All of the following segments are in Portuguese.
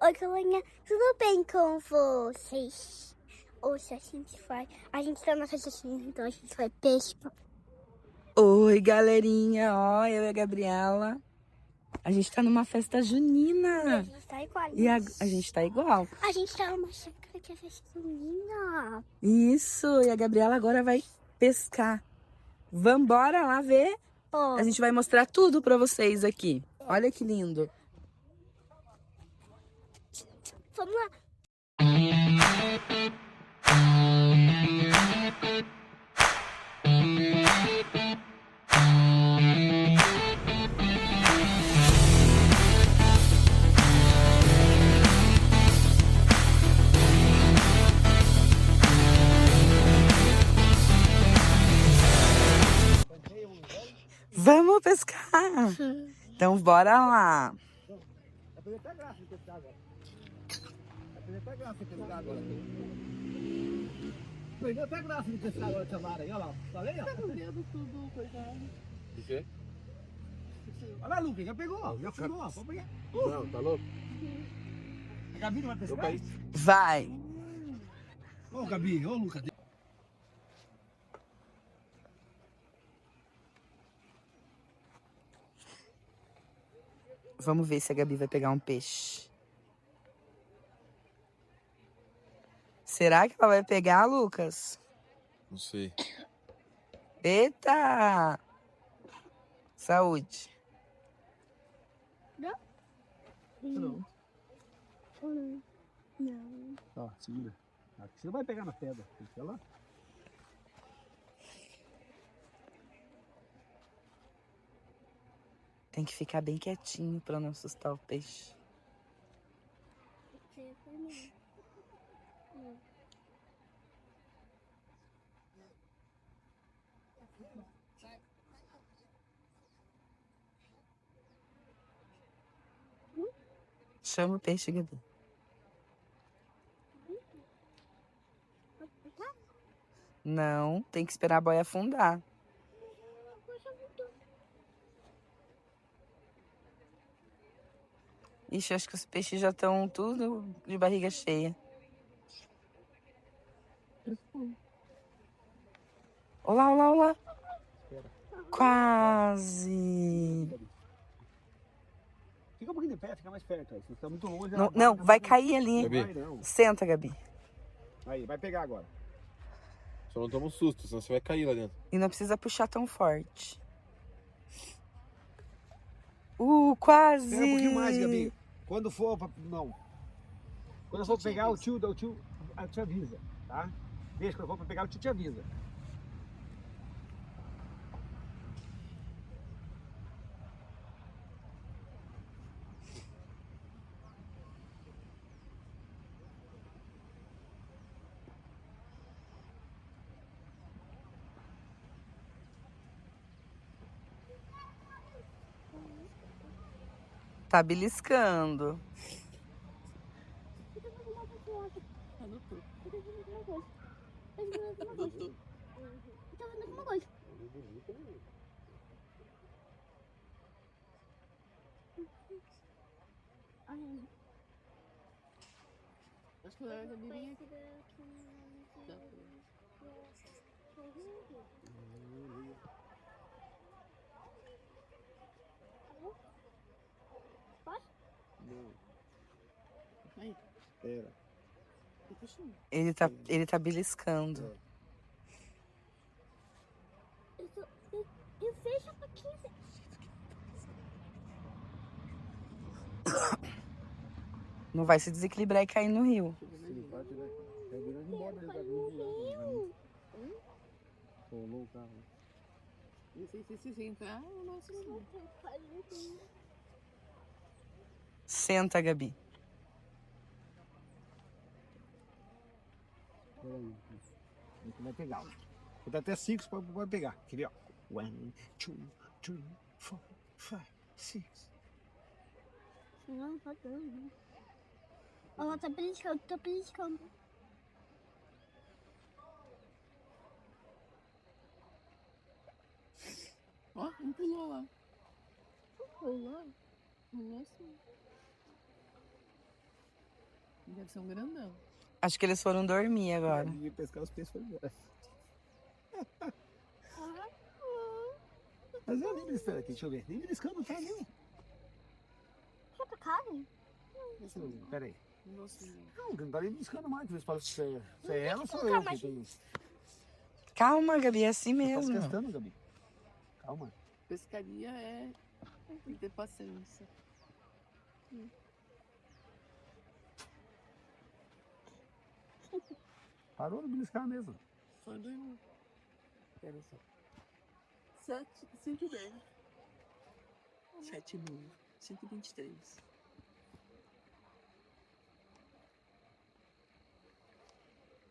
Oi, galerinha, tudo bem com vocês? Hoje a gente tá na festinha, então a gente vai pescar. Oi, galerinha, ó, eu e a Gabriela. A gente tá numa festa E a junina. gente tá igual. E a gente tá igual. A gente tá numa chácara que é festa junina. Isso, e a Gabriela agora vai pescar. Vambora lá ver? A gente vai mostrar tudo pra vocês aqui. Olha que lindo. Vamos lá. Vamos pescar. Então bora lá. Vai perder até graça de pescar agora. Vai perder até graça de pescar agora. Perdeu até graça de pescar agora essa vara aí, olha lá. Tá vendo? Pega o dedo tudo, coitado. O quê? Olha lá, Lucas, já pegou, ó. Já furou, ó. Pode pegar. Não, tá louco? A Gabi não vai Eu pescar? caí. Vai. Ô, Gabi, ô, Lucas. Vamos ver se a Gabi vai pegar um peixe. Será que ela vai pegar, Lucas? Não sei. Eita! Saúde. Não. Não. Ó, segura. Aqui você não vai pegar na pedra. Fica lá. Tem que ficar bem quietinho pra não assustar o peixe. Chama o peixe, Gabi. Não, tem que esperar a boia afundar. Ixi, acho que os peixes já estão tudo de barriga cheia. Olá, olá, olá. Quase. Fica um pouquinho de pé, fica mais perto aí. Você tá muito longe. Não, não, vai cair ali. Gabi. Vai, não. Senta, Gabi. Aí, vai pegar agora. Só não toma um susto, senão você vai cair lá dentro. E não precisa puxar tão forte. Quase. Espera um pouquinho mais, Gabi. Quando for pra... Não. Quando eu for pegar, o tio te avisa, tá? Deixa, quando eu for pra pegar, o tio te avisa. Tá beliscando. Acho que ela vai vir aqui. Aí, Espera. tô puxando. Ele tá beliscando. Eu fecho um pouquinho. Não vai se desequilibrar e cair no rio. Ele parte, né? Vai virando embora, ele vai virando. Rolou o carro. Se sentar, o nosso não. Senta, Gabi. Peraí. A gente vai pegar. Vou dar até 5 pra pegar. Quer ver, ó? 1, 2, 3, 4, 5, 6. Não, tá dando. Ela tá beliscando, tá beliscando. Ó, um pulou lá. Pulou? Pulou assim. Deve ser um grandão. Acho que eles foram dormir agora. Ia pescar os peixes foi embora. Mas eu nem beliscando aqui, deixa eu ver. Nem beliscando tá, não. Quer pra casa? Pera aí. Nossa, Não tá nem beliscando mais. Você fala se é ela ou sou eu que tem isso. Calma, Gabi, é assim Eu mesmo. faço testando, Gabi. Calma. pescaria tem que ter paciência. Parou de beliscar mesmo. Só dormir. Pera só. 5h10. 7h30. 5h23.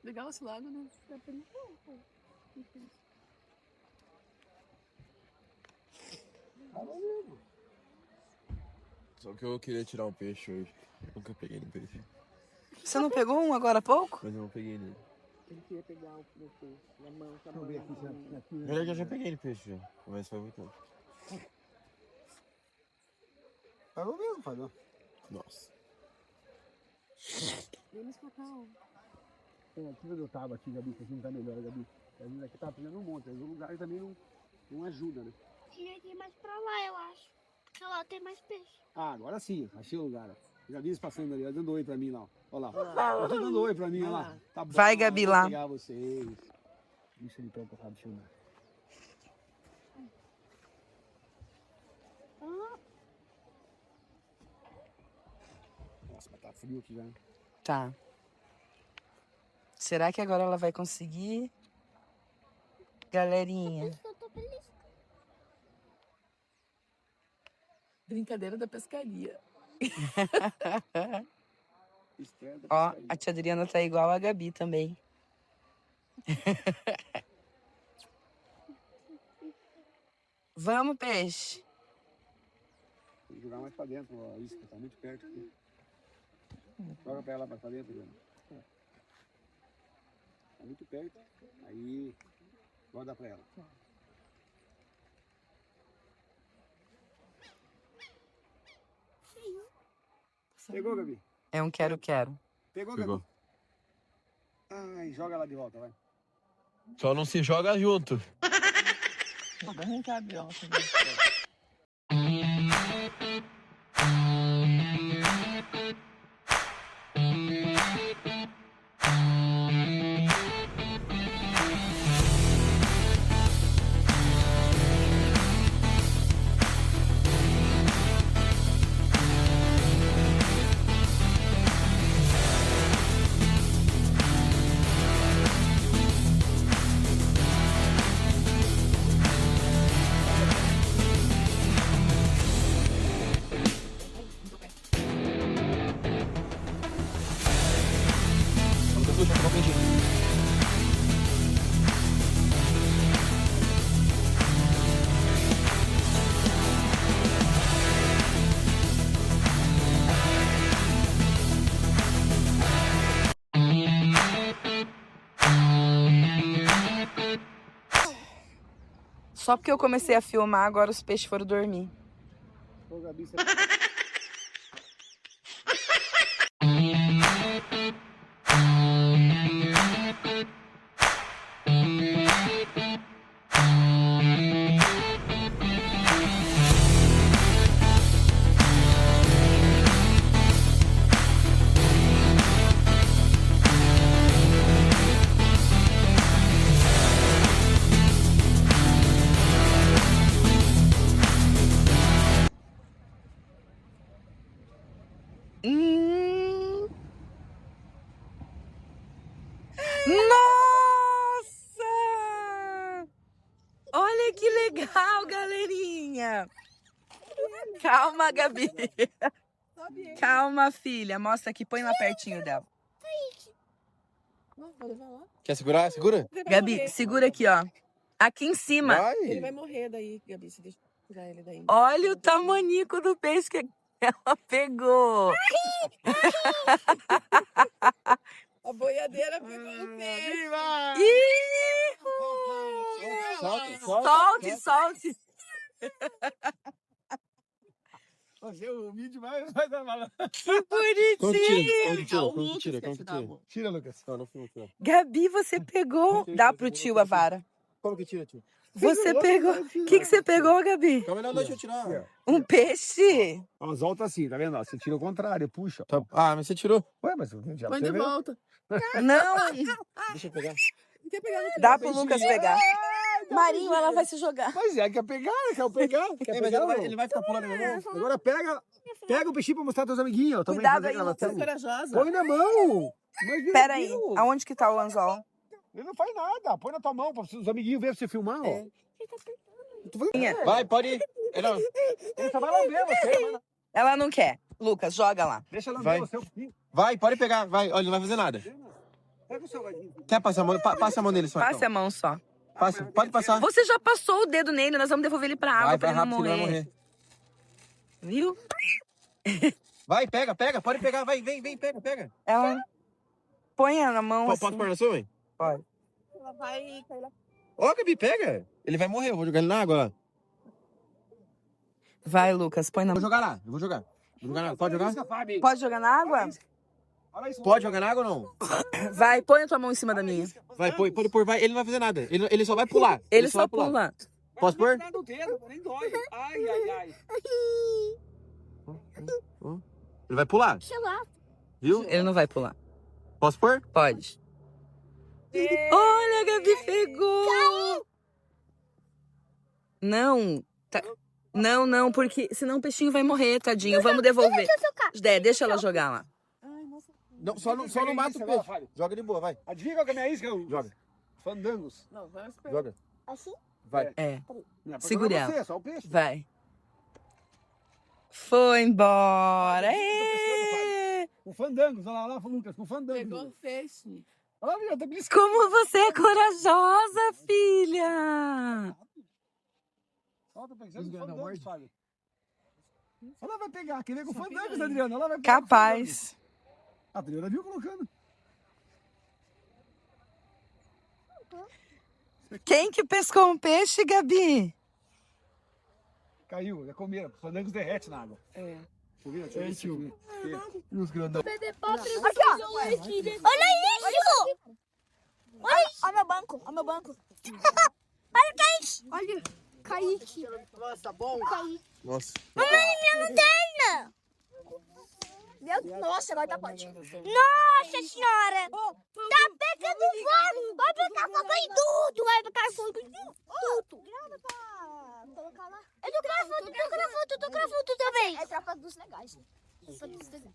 Legal esse lago, né? Dá pra Parou mesmo. Só que eu queria tirar um peixe hoje. Nunca peguei no peixe. Você não pegou um agora há pouco? Mas eu não peguei nele. Ele queria pegar o meu peixe na mão, com a Deixa eu mão. ver aqui se aqui. Na verdade, eu já peguei no peixe já. Mas faz muito tempo. Parou mesmo, parou. Nossa. Vem pra cá, ó. Tem aqui onde eu tava aqui, Gabi, que aqui não tá melhor, Gabi. Às vezes aqui tá pegando um monte, às vezes o lugar também não ajuda, né? Tinha que ir mais pra lá, eu acho. Porque lá tem mais peixe. Ah, agora sim, achei o lugar. Ó. Já vi eles passando ali, ó, dando oi pra mim lá. Ó lá. Tá dando oi pra mim, ó lá. Tá bom, Vai, Gabi, vou lá. pegar vocês. Deixa ele pega pra filmar. Nossa, mas tá frio aqui já. Né? Tá. Será que agora ela vai conseguir? Galerinha. Eu tô feliz. Brincadeira da pescaria. Estreia da Ó, pescaria. a tia Adriana tá igual a Gabi também. Vamos, peixe. Tem que jogar mais pra dentro, ó. Isso, tá muito perto aqui. Joga pra ela mais pra dentro, Adriana. Tá muito perto. Aí, roda pra ela. Pegou, Gabi? É um quero-quero. Pegou, Pegou. Gabi? Ai, joga lá de volta, vai. Só não se joga junto. Vou arrancar a biota. Só porque eu comecei a filmar, agora os peixes foram dormir. Ô, Gabi, você... Nossa! Olha que legal, galerinha! Calma, Gabi. Calma, filha. Mostra aqui, põe lá pertinho dela. Não, vou levar lá. Quer segurar? Segura. Ele vai Gabi, morrer. segura aqui, ó. Aqui em cima. Ele vai Vai. morrer daí, Gabi. Se deixa eu tirar ele daí. Olha o tamanico do peixe que ela pegou. A boiadeira pegou o peixe. Viva! Solte, solte. fazer o vídeo, vai dar mal. Que bonitinho! Como que tira? Tira, Lucas. Não, não filma, tira. Gabi, você pegou. Dá pro tio a vara. Como que tira, tio? Você pegou. O que você pegou, Gabi? Calma, não, deixa eu tirar. Um peixe? Ó, volta assim, tá vendo? Ó, você tira o contrário, puxa. Tá. Ah, mas você tirou. Ué, mas já Põe de pegou. volta. Não! Deixa eu pegar. Não quer pegar no Dá pro Lucas pegar. Marinho, ela vai se jogar. Mas quer pegar, quer pegar. Quer Ei, mas pegar, ele vai ficar pulando na mão. Agora pega o peixinho pra mostrar teus amiguinhos. Também Cuidado fazer aí, aquela Lucas. tela. corajosa. Põe na mão. Mas viu, Pera aí, viu? aonde que tá o anzol? Ele não faz nada. Põe na tua mão para os amiguinhos verem você filmar. Ó. Tu vai- Vai, pode ir. Ele só vai lamber você. Ela não quer. Lucas, joga lá. Deixa ela Vai. lamber você. Vai, pode pegar. Vai, olha, ele não vai fazer nada. Pega o seu vadinho. Quer passar a mão? Passa a mão nele só. Passe Então. a mão só. Passa, pode passar. Você já passou o dedo nele, nós vamos devolver ele pra água Vai, pra vai ele não rápido, morrer. ele vai morrer. Viu? Vai, pega, pode pegar. Vai, vem, pega. Ela põe na mão Posso assim. pôr na sua, mãe? Pode. Ela vai cair lá. Ó, Gabi, pega. Ele vai morrer, eu vou jogar ele na água lá. Vai, Lucas, põe na Eu mão. vou jogar lá, Vou jogar na água. Pode jogar? Pode jogar na água? Olha isso. Pode jogar na água ou não? Vai, põe a tua mão em cima da minha. Vai, pode pôr, vai. Ele não vai fazer nada. Ele só vai pular. Ele só vai pular. pula. Posso pôr? Não dedo, nem dói. Ai. Ele vai pular, Sei lá. viu? Ele não vai pular. Posso pôr? Pode. Olha, a Gabi pegou! Não. Não, porque senão o peixinho vai morrer, tadinho. Vamos devolver. Deixa ela jogar lá. Não, só não mata o peixe. Joga de boa, vai. Adivinha qual que é a minha isca? Joga. Fandangos. Não, vai esperar. Joga. Assim? Vai. É, Não é pra Segura jogar ela. você, é só o peixe. vai. Foi embora. Ê! Com fandangos, olha lá, Lucas, com fandangos. Pegou o peixe. Olha, tá beliscando. Como você é corajosa, filha! Olha, tá pensando com fandangos, Fábio. Ela vai pegar, quer ver com fandangos, Adriana? Ela vai pegar com Capaz. fandangos. A Adriana viu colocando. Quem que pescou um peixe, Gabi? Caiu, já comeram. Fandangos derrete na água. É. Deixa eu ver, tio. E os grandão? Aqui, ó. Olha isso! Olha meu banco, olha meu banco. Olha o Kaique. Olha, Kaique. Nossa, bom. Nossa. Mamãe, minha lanterna. Nossa, agora tá forte. Nossa senhora. Tá pegando fogo. Vai pegar fogo em tudo. Vai pegar fogo em tudo. Grava pra colocar lá. Eu tô gravando também. É tropa dos legais.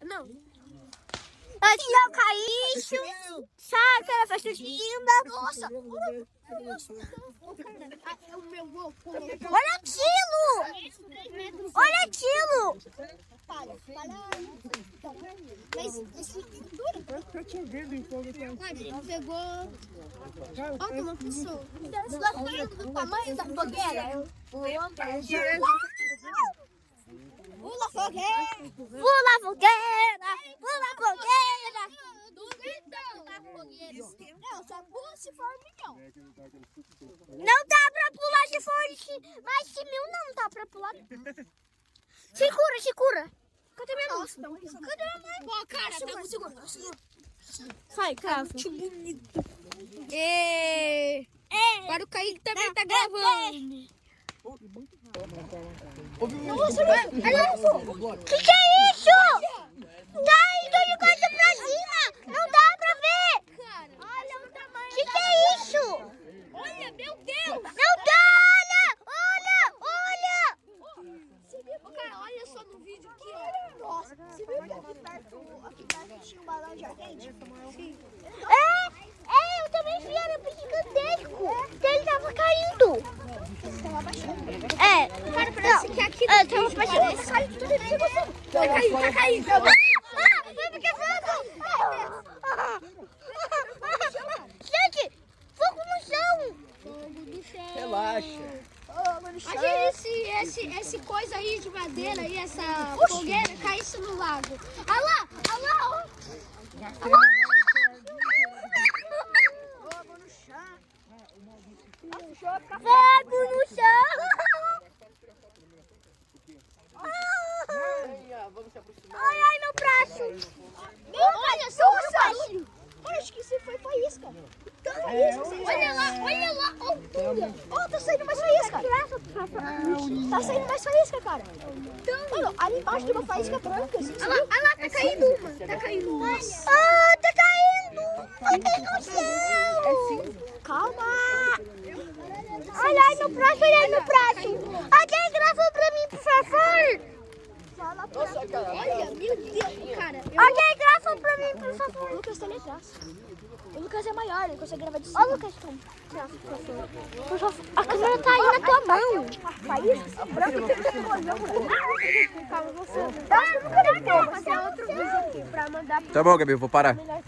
Não. Aqui é o Caícho. Sabe aquela festa linda? Nossa. Olha aquilo. Olha aquilo. Mas esse dura. Pegou. Olha uma pessoa. Do tamanho da fogueira. Pula fogueira. Pula fogueira. Pula fogueira. Não, só pula se for milhão. Não dá pra pular se for mais de 1000, não dá pra pular. Segura. Cadê minha mão? Cadê minha mãe? Pô, cara, segura. Sai, cara. Que bonito. Agora o Kaique também tá gravando. Que é isso? Tá indo de coisa pra cima. Não dá pra ver. Olha o tamanho. Que é isso? Olha, meu Deus. Não dá, olha. Cara, olha só no vídeo aqui, ó. Nossa, você viu que aqui perto tinha um balão de ardente? Sim. Eu também vi, era gigantesco. Ele tava caindo. Cara, parece que aqui tava baixando. Tá caindo. Foi porque fogo. Gente, fogo no chão. Relaxa. Imagina esse coisa aí de madeira e essa fogueira caísse no lago. Olha lá, ó. Fogo no chão. Fogo no chão. Olha lá, olha lá. Ó, tá saindo mais faísca. Tá saindo mais faísca, cara. Mano, ali embaixo tem uma faísca branca. Olha lá, tá caindo uma. Tá caindo uma. Ah, tá caindo. Meu Deus do céu. Calma. Olha aí no prato, olha aí no prato. Alguém grava pra mim, por favor. Nossa, cara. Olha, meu Deus, cara. Alguém grava pra mim, por favor. O Lucas tá ali atrás. O Lucas é maior, ele consegue gravar de cima. Ó, Lucas, grava, por favor. Por favor. A câmera tá aí na tua mão. Faísca branca, você tá olhando. Calma, você. Dá outro vídeo aqui pra mandar pro... Tá bom, Gabi, eu vou parar. Melhor